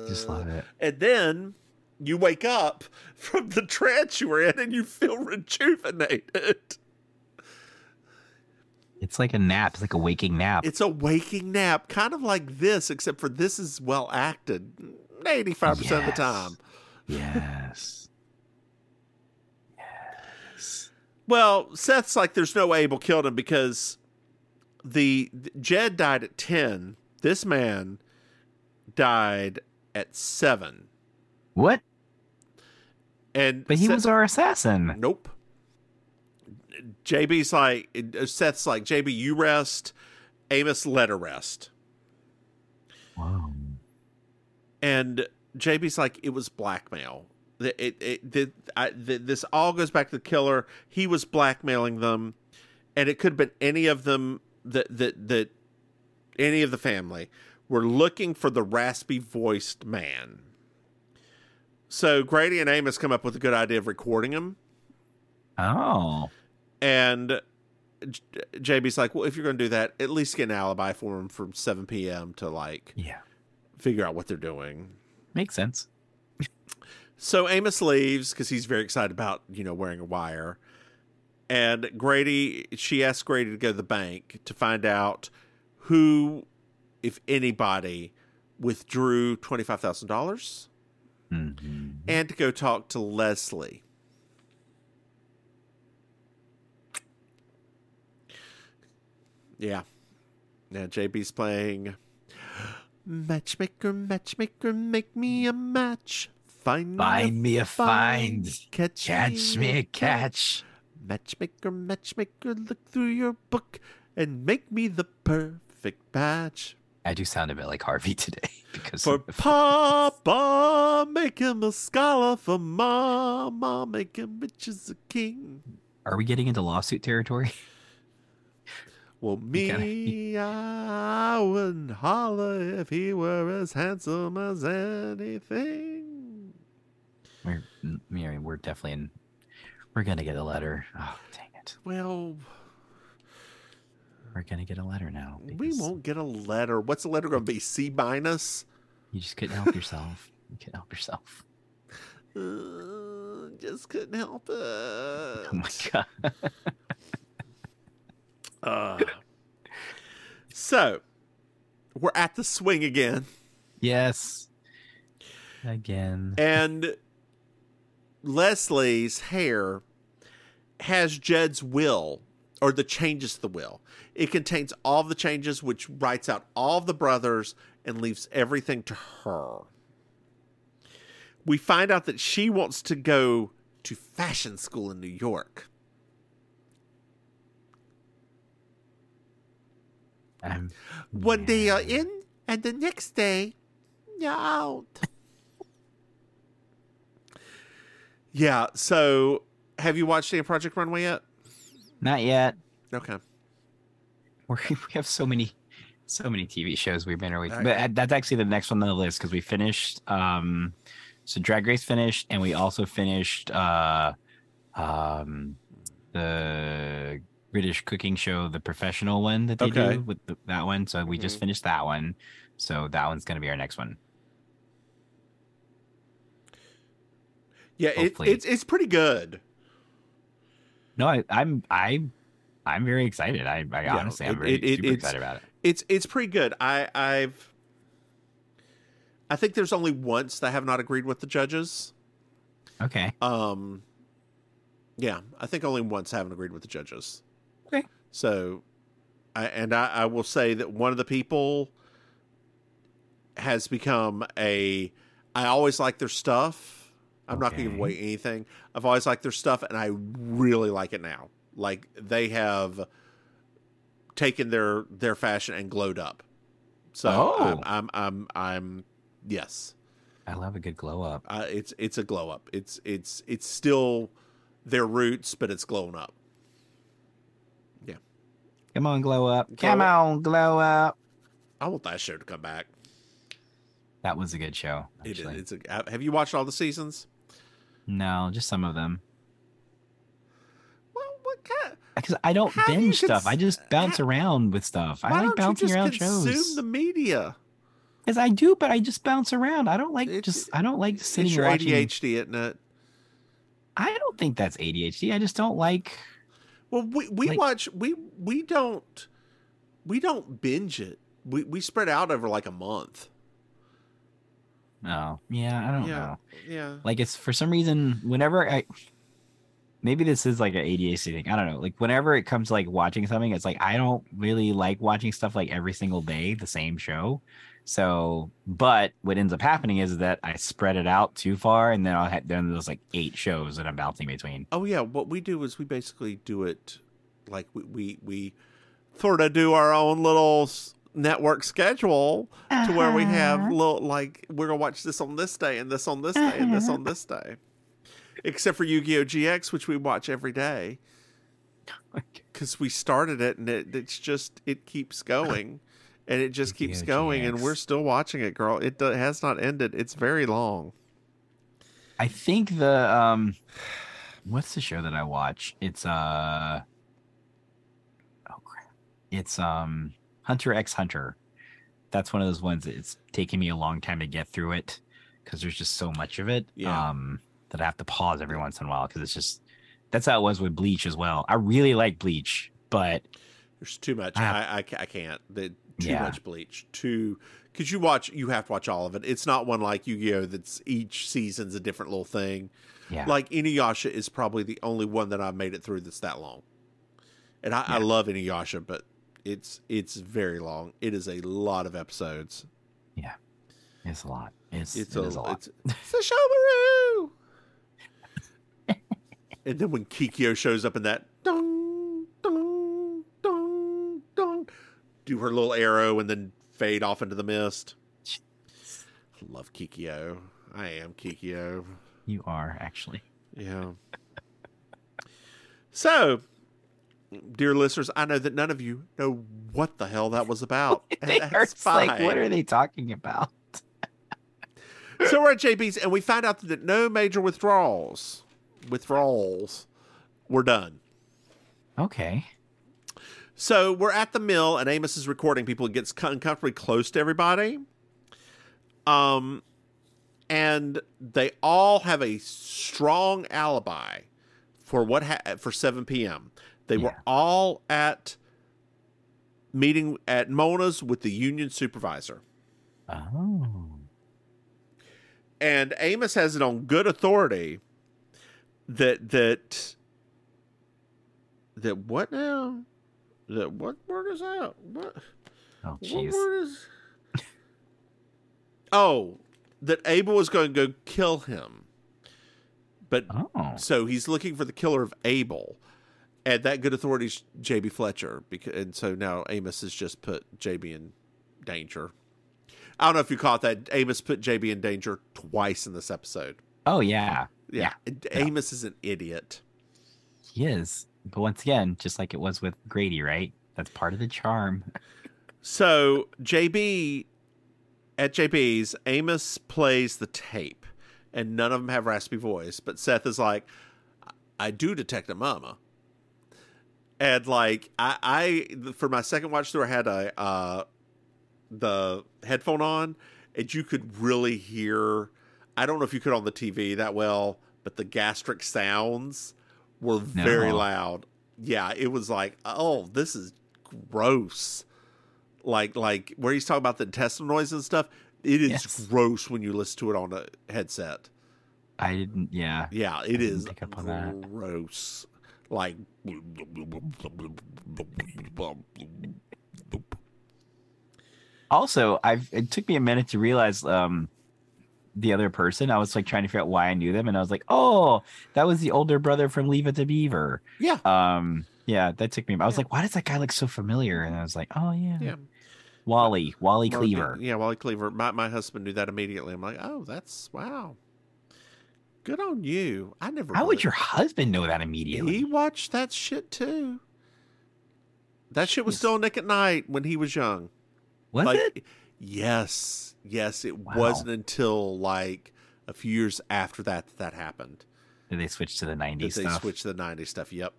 Just love it. And then you wake up from the trance you were in and you feel rejuvenated. It's like a nap. It's like a waking nap. It's a waking nap, kind of like this, except for this is well acted 85% of the time. Yes. Well, Seth's like, there's no way Abel killed him because the Jed died at 10. This man died at 7. What? But he was our assassin. Nope. JB's like, Seth's like, JB, you rest. Amos, let her rest. Wow. And JB's like, it was blackmail. This all goes back to the killer. He was blackmailing them, and it could have been any of them that any of the family were looking for the raspy voiced man. So Grady and Amos come up with a good idea of recording him. Oh. And JB's like, well, if you're going to do that, at least get an alibi for him from 7 p.m. to figure out what they're doing. Makes sense. So Amos leaves because he's very excited about, wearing a wire. And she asks Grady to go to the bank to find out who, if anybody, withdrew $25,000 and to go talk to Leslie. Yeah. Now JB's playing Matchmaker, matchmaker, make me a match. Find me a find. Catch me a catch. Matchmaker, matchmaker, look through your book and make me the perfect match. I do sound a bit like Harvey today. Because for Papa, make him a scholar. For Mama, make him rich as a king. Are we getting into lawsuit territory? Well, I wouldn't holler if he were as handsome as anything. We're definitely in. We're gonna get a letter. Oh, dang it! Well, we're gonna get a letter now. We won't get a letter. What's the letter going to be? C-? You just couldn't help yourself. You couldn't help yourself. Just couldn't help it. Oh my god. So we're at the swing again. Yes. Again. And Leslie's hair has Jed's will, or the changes to the will. It contains all the changes, which writes out all of the brothers and leaves everything to her. We find out that she wants to go to fashion school in New York. One day you're in, and the next day you're out. Yeah, so have you watched any Project Runway yet? Not yet. Okay. We have so many TV shows we've been away. But that's actually the next one on the list because we finished. So Drag Race finished, and we also finished the British cooking show, the professional one that they do with that one. So we just finished that one. So that one's going to be our next one. Yeah, it's pretty good. No, I'm very excited. I honestly, I'm super excited about it. It's pretty good. I think there's only once that I have not agreed with the judges. Okay. Yeah, I think only once I haven't agreed with the judges. Okay. So, I will say that one of the people has become I always like their stuff. I'm not going to give away anything. I've always liked their stuff, and I really like it now. Like, they have taken their fashion and glowed up. So I'm yes. I love a good glow up. It's a glow up. It's still their roots, but it's glowing up. Yeah. Come on, glow up. Come on, glow up. I want that show to come back. That was a good show. Actually. It is. Have you watched all the seasons? No, just some of them. Well, what kind? Because I don't binge stuff. I just bounce around with stuff. I like bouncing around shows. Consume the media. Because I do, but I just bounce around. I don't like I don't like sitting it's your watching. ADHD, isn't it? I don't think that's ADHD. I just don't like. Well, we watch. We don't binge it. We spread out over like a month. Oh, yeah, I don't know. Yeah. Like, it's for some reason, whenever maybe this is like an ADHD thing. I don't know. Like, whenever it comes to like watching something, it's like, I don't really like watching stuff like every single day, the same show. So, but what ends up happening is that I spread it out too far, and then then there's like 8 shows that I'm bouncing between. Oh yeah. What we do is we basically do it like we sort of do our own little network schedule to where we have little, like, we're going to watch this on this day and this on this day and this on this day. Except for Yu-Gi-Oh! GX, which we watch every day. Because we started it and it keeps going. And it just keeps going. GX. And we're still watching it, girl. It has not ended. It's very long. I think the what's the show that I watch? It's oh crap. It's Hunter x Hunter. That's one of those ones that it's taking me a long time to get through it because there's just so much of it. Yeah. That I have to pause every once in a while because it's just that's how it was with Bleach as well. I really like Bleach, but there's too much. I can't. Too much Bleach. Because you have to watch all of it. It's not one like Yu-Gi-Oh! That's each season's a different little thing. Yeah. Like Inuyasha is probably the only one that I've made it through that's that long. And I love Inuyasha, but it's very long. It is a lot of episodes. Yeah. It's a lot. It is a lot. It's a Shomaru! And then when Kikyo shows up in that dong, dong, dong, dong, do her little arrow and then fade off into the mist. I love Kikyo. I am Kikyo. You are, actually. Yeah. So, dear listeners, I know that none of you know what the hell that was about. That's fine. Like, what are they talking about? So we're at JB's and we find out that no major withdrawals were done. Okay. So we're at the mill and Amos is recording people. It gets uncomfortably close to everybody. And they all have a strong alibi for for 7 p.m. They were all at meeting at Mona's with the union supervisor. Oh. And Amos has it on good authority that what now? That what word is that? What? Oh, jeez. What word is? Oh, that Abel was going to go kill him. But so he's looking for the killer of Abel. And that good authority is JB Fletcher. And so now Amos has just put JB in danger. I don't know if you caught that. Amos put JB in danger twice in this episode. Oh, yeah. Yeah. Amos is an idiot. He is. But once again, just like it was with Grady, right? That's part of the charm. So at JB's, Amos plays the tape. And none of them have raspy voice. But Seth is like, I do detect a mama. And like, I for my second watch through, I had the headphone on, and you could really hear, I don't know if you could on the TV that well, but the gastric sounds were very loud. Yeah, it was like, oh, this is gross. Like where he's talking about the intestinal noise and stuff, it is gross when you listen to it on a headset. I didn't, yeah. Yeah, it is pick up on that. Gross. Like, also, it took me a minute to realize the other person. I was like trying to figure out why I knew them, and I was like, oh, that was the older brother from Leave It to Beaver. Yeah. Yeah, that took me. I was like, why does that guy look so familiar? And I was like, oh yeah. Wally Cleaver. Yeah, Wally Cleaver. My husband knew that immediately. I'm like, oh, that's wow. Good on you. I never. How would your husband know that immediately? He watched that shit too. That shit was still Nick at Night when he was young. Was it? Yes. It wasn't until like a few years after that happened. Did they switch to the 90s stuff? They switched to the 90s stuff. Yep.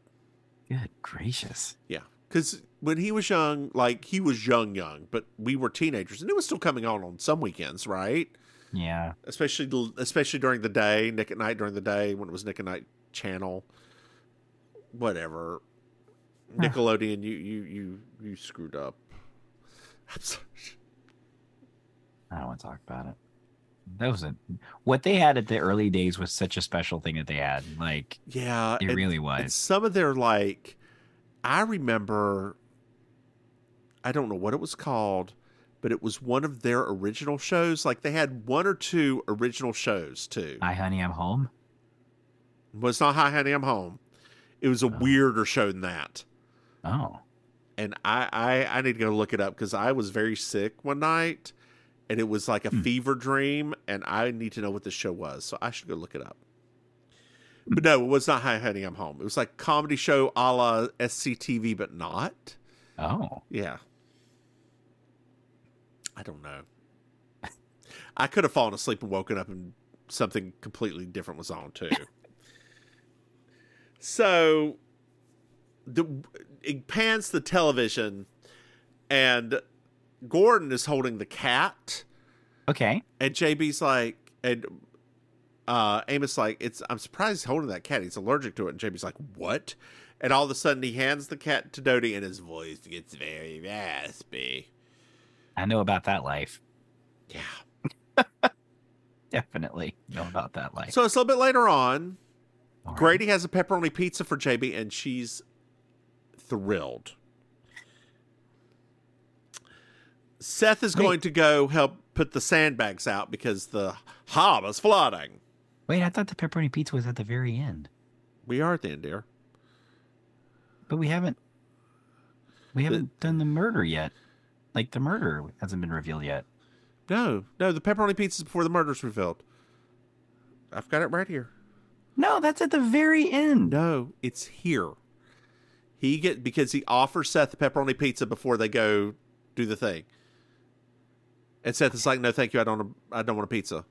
Good gracious. Yeah. Because when he was young, like he was young, but we were teenagers, and it was still coming on some weekends, right? Yeah. Especially during the day, Nick at Night during the day when it was Nick at Night channel. Whatever. Nickelodeon, you screwed up. I'm sorry. I don't want to talk about it. That wasn't what they had at the early days was such a special thing that they had. Like, yeah, it really was. And some of their I remember, I don't know what it was called, but it was one of their original shows. Like they had one or two original shows too. Hi, Honey, I'm Home. Well, it's not Hi, Honey, I'm Home. It was a weirder show than that. Oh. and I need to go look it up because I was very sick one night, and it was like a fever dream, and I need to know what this show was, so I should go look it up. But no, it was not Hi Honey, I'm Home. It was like comedy show a la SCTV, but not. Oh. Yeah. I don't know. I could have fallen asleep and woken up and something completely different was on too. So it pans the television and Gordon is holding the cat. Okay. And JB's like, and Amos like, I'm surprised he's holding that cat. He's allergic to it. And JB's like, what? And all of a sudden he hands the cat to Dodie and his voice gets very raspy. I know about that life. Yeah. Definitely know about that life. So it's a little bit later on. All right. Grady has a pepperoni pizza for JB and she's thrilled. Seth is going to go help put the sandbags out because the harbor is flooding. Wait, I thought the pepperoni pizza was at the very end. We are at the end, dear. But we haven't done the murder yet. Like, the murder hasn't been revealed yet. No, the pepperoni pizza is before the murder's revealed. I've got it right here. No, that's at the very end. No, it's here. Because he offers Seth the pepperoni pizza before they go do the thing. And Seth is like, no, thank you. I don't want a pizza.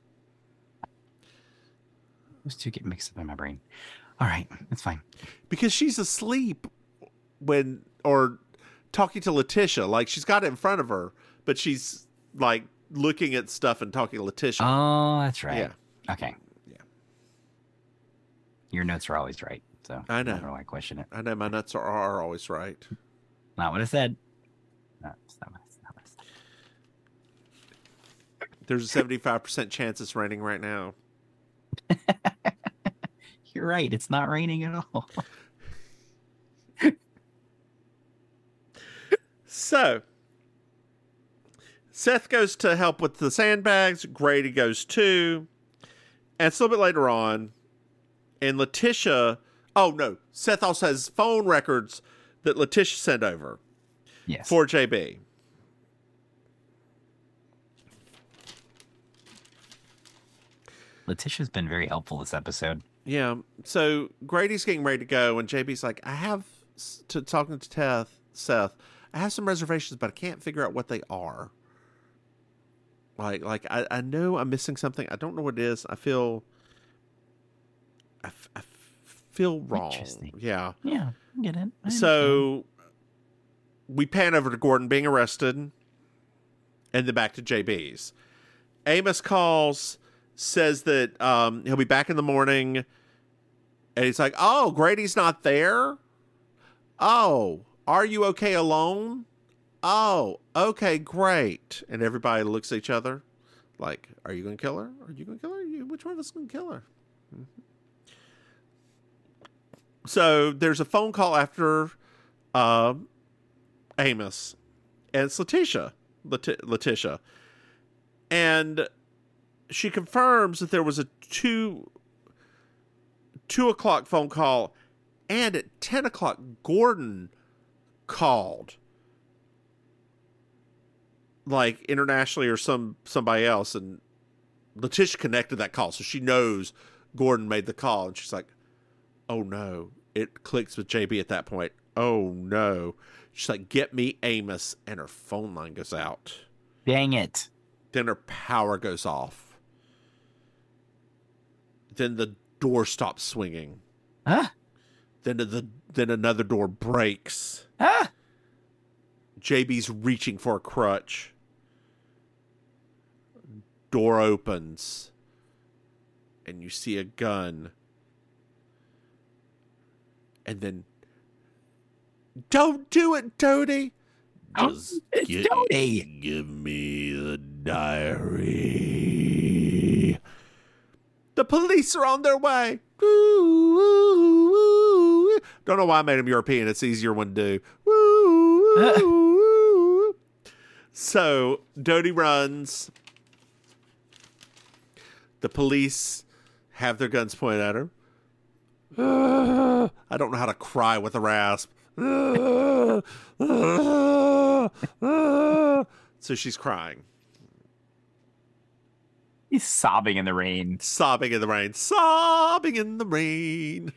Those two get mixed up in my brain. All right, that's fine. Because she's asleep or talking to Letitia. Like, she's got it in front of her, but she's like looking at stuff and talking to Letitia. Oh, that's right. Yeah. Okay. Yeah. Your notes are always right. So I know. I don't know why I question it. I know my nuts are always right. Not what I said. No, it's not what I said. There's a 75% chance it's raining right now. You're right. It's not raining at all. So, Seth goes to help with the sandbags. Grady goes too. And it's a little bit later on. And Letitia... Oh, no. Seth also has phone records that Letitia sent over. Yes. For JB. Letitia's been very helpful this episode. Yeah. So, Grady's getting ready to go. And JB's like, talking to Seth, I have some reservations, but I can't figure out what they are. Like I know I'm missing something. I don't know what it is. I feel wrong. Interesting. Yeah. Yeah, I get it. So we pan over to Gordon being arrested and then back to JB's. Amos calls, says that he'll be back in the morning. And he's like, oh, Grady's not there? Oh, are you okay alone? Oh, okay, great. And everybody looks at each other like, are you going to kill her? Are you going to kill her? Which one of us is going to kill her? Mm-hmm. So there's a phone call after Amos. And it's Letitia. And she confirms that there was a 2 o'clock phone call. And at 10 o'clock, Gordon called. Like internationally or somebody else. And Letitia connected that call. So she knows Gordon made the call. And she's like, oh no. It clicks with JB at that point. Oh no. She's like, get me Amos. And her phone line goes out. Dang it. Then her power goes off. Then the door stops swinging. Huh? Then another door breaks. Huh? JB's reaching for a crutch. Door opens. And you see a gun. And then... Don't do it, Dodie! Just It's Dodie. give me the diary. The police are on their way! Don't know why I made him European. It's easier one to do. So, Dodie runs. The police have their guns pointed at her. I don't know how to cry with a rasp. So she's crying. He's sobbing in the rain. Sobbing in the rain. Sobbing in the rain.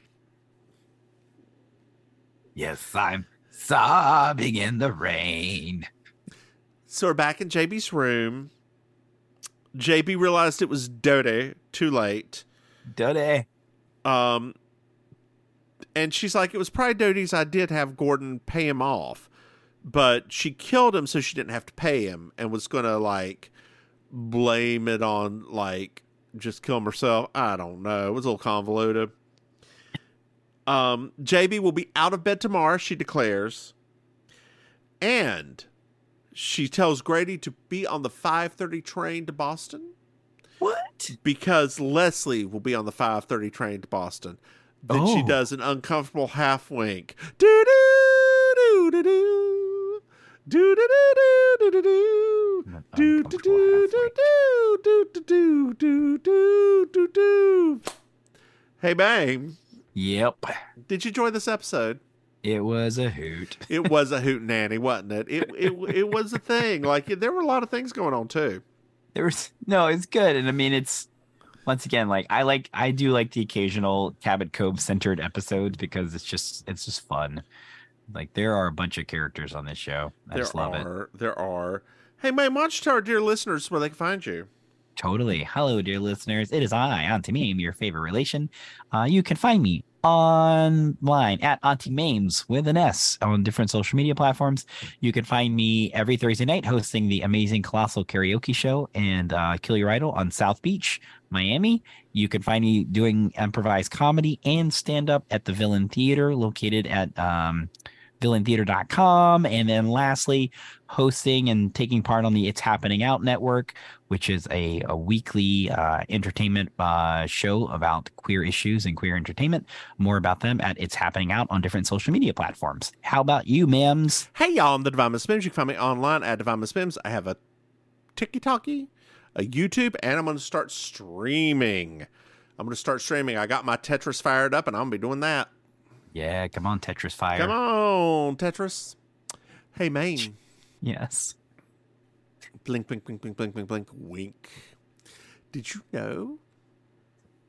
Yes, I'm sobbing in the rain. So we're back in JB's room. JB realized it was Dodie. Too late. Dodie. And she's like, it was probably Dodie's idea to have Gordon pay him off. But she killed him so she didn't have to pay him and was going to, like, blame it on, like, just kill him herself. I don't know. It was a little convoluted. JB will be out of bed tomorrow, she declares. And she tells Grady to be on the 5:30 train to Boston. What? Because Leslie will be on the 5:30 train to Boston. Then she does an uncomfortable half wink. Do do do do do. Do do do do do do. Do do do do do do do do do do. Hey, Maim. Yep. Did you enjoy this episode? It was a hoot. It was a hoot nanny, wasn't it? It was a thing. Like, there were a lot of things going on too. It's good. And I mean, it's once again, like I do like the occasional Cabot Cove centered episodes because it's just fun. Like, there are a bunch of characters on this show. I just love it. There are. Hey, Maim, why don't you tell our dear listeners where they can find you? Totally. Hello, dear listeners. It is I, Auntie Maim, your favorite relation. You can find me online at Auntie Maims with an S on different social media platforms. You can find me every Thursday night hosting the amazing Colossal Karaoke Show and Kill Your Idol on South Beach, Miami. You can find me doing improvised comedy and stand-up at the Villain Theater located at villaintheater.com. And then lastly, hosting and taking part on the It's Happening Out Network, which is a weekly entertainment show about queer issues and queer entertainment. More about them at It's Happening Out on different social media platforms. How about you, Mims? Hey, y'all, I'm the Divine Miss Mims. You can find me online at Divine Miss Mims. I have a TikTok, a YouTube, and I'm going to start streaming. I got my Tetris fired up, and I'm going to be doing that. Yeah, come on, Tetris Fire. Come on, Tetris. Hey, Maim. Yes. Blink, blink, blink, blink, blink, blink, blink, wink. Did you know,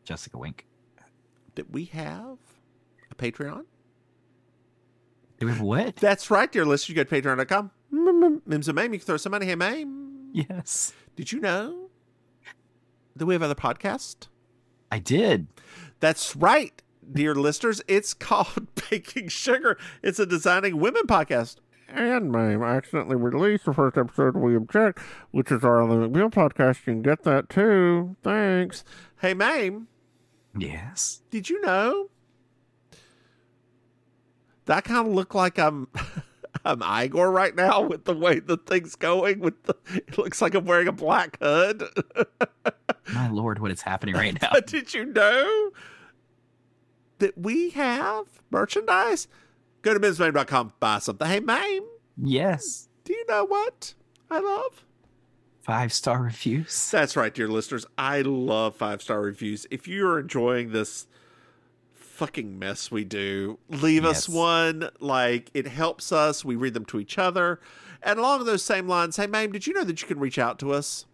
Jessica Wink, that we have a Patreon? Do we have what? That's right, dear listeners. You go to patreon.com. Mims and Maim. You can throw some money. Hey, Maim. Yes. Did you know that we have other podcasts? I did. That's right, dear listeners. It's called Baking Sugar. It's a Designing Women podcast. And Maim accidentally released the first episode of We Object, which is our Olympic Meal podcast. You can get that too. Thanks. Hey, Maim. Yes. Did you know that I kind of look like I'm Igor right now with the way the thing's going? It looks like I'm wearing a black hood. My Lord, what is happening right now? But did you know that we have merchandise? Go to MimsMaim.com, buy something. Hey, Maim. Yes. Do you know what I love? 5-star reviews. That's right, dear listeners. I love 5-star reviews. If you're enjoying this fucking mess we do, leave us one. Like, it helps us. We read them to each other. And along those same lines, hey, Maim, did you know that you can reach out to us?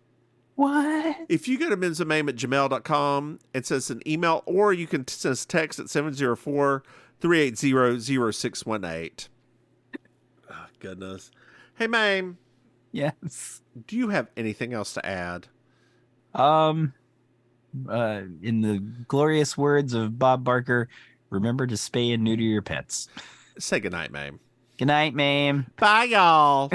What? If you go to mimsandmaim@gmail.com and send us an email, or you can send us a text at 704-380-0618. Oh, goodness. Hey, Maim. Yes. Do you have anything else to add? In the glorious words of Bob Barker, remember to spay and neuter your pets. Say goodnight, Maim. Good night, Maim. Bye, y'all.